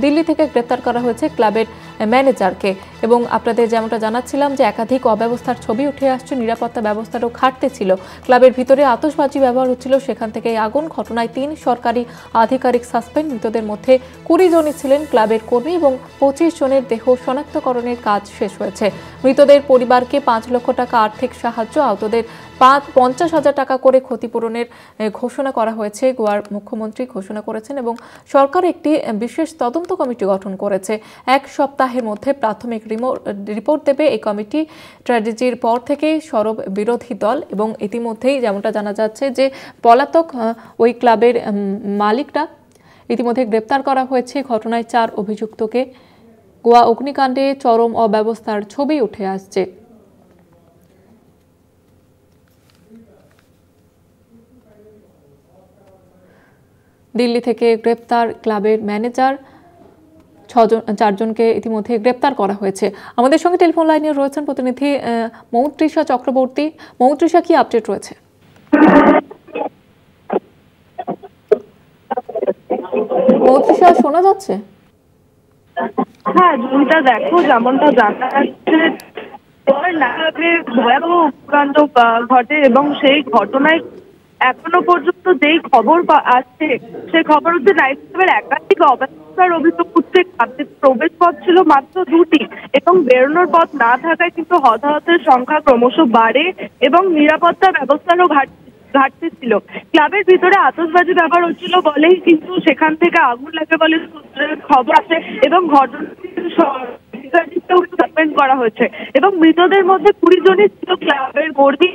দিল্লি থেকে গ্রেপ্তার করা হয়েছে ক্লাবের ম্যানেজারকে। এবং আপনাদের যেমনটা জানাচ্ছিলাম যে একাধিক অব্যবস্থার ছবি উঠে আসছে, নিরাপত্তা ব্যবস্থারও ঘাটতি ছিল, ক্লাবের ভিতরে আতশবাজি ব্যবহার হচ্ছিল, সেখান থেকে আগুন। ঘটনায় 3 সরকারি আধিকারিক সাসপেন্ড। মৃতদের মধ্যে 20 জনই ছিলেন ক্লাবের কর্মী এবং 25 জনের দেহ শনাক্তকরণের কাজ শেষ হয়েছে। মৃতদের পরিবারকে 5 লক্ষ টাকা আর্থিক সাহায্য, আহতদের 50,000 টাকা করে ক্ষতিপূরণের ঘোষণা করা হয়েছে। গোয়ার মুখ্যমন্ত্রী ঘোষণা করেছেন এবং সরকার একটি বিশেষ তদন্ত কমিটি গঠন করেছে। 1 সপ্তাহের মধ্যে প্রাথমিক রিপোর্ট দেবে এই কমিটি। ট্র্যাজেডির পর থেকেই সরব বিরোধী দল এবং ইতিমধ্যেই যেমনটা জানা যাচ্ছে যে পলাতক ওই ক্লাবের মালিকরা ইতিমধ্যে গ্রেপ্তার করা হয়েছে। ঘটনায় 4 অভিযুক্তকে। গোয়া অগ্নিকাণ্ডে চরম অব্যবস্থার ছবি উঠে আসছে। দিল্লি থেকে গ্রেপ্তার ক্লাবের ম্যানেজার, 4 জনকে ইতিমধ্যে গ্রেপ্তার করা হয়েছে। আমাদের সঙ্গে টেলিফোন লাইনে রয়েছেন প্রতিনিধি মৌত্রিষা চক্রবর্তী। মৌত্রিষা, কি আপডেট রয়েছে? মৌত্রিষা, শোনা যাচ্ছে? হ্যাঁ, জুনিটা দেখো, যেমনটা জানা যাচ্ছে ভয়াবহ অগ্নিকাণ্ড ঘটে এবং সেই ঘটনায় এখনো পর্যন্ত যেই খবর আসছে সেই খবর হচ্ছে নাইট ক্লাবের একাধিক অব্যবস্থার অভিযোগ উঠছে। ক্লাবের প্রবেশ পথ ছিল মাত্র 2টি এবং বেরোনোর পথ না থাকায় কিন্তু হতাহতের সংখ্যা ক্রমশ বাড়ে এবং নিরাপত্তা ব্যবস্থারও ঘাটতি ছিল। ক্লাবের ভিতরে আতশবাজি ব্যবহার হচ্ছিল বলেই কিন্তু সেখান থেকে আগুন লাগে বলে খবর আছে এবং সাসপেন্ড করা হয়েছে এবং মৃতদের মধ্যে 20 জনই ছিল ক্লাবের কর্মী।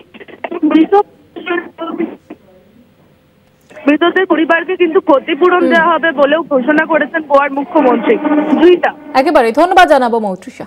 মৃতদের পরিবারকে কিন্তু ক্ষতিপূরণ দেওয়া হবে বলেও ঘোষণা করেছেন গোয়ার মুখ্যমন্ত্রী। একেবারে ধন্যবাদ জানাবো মৌত্রিষা।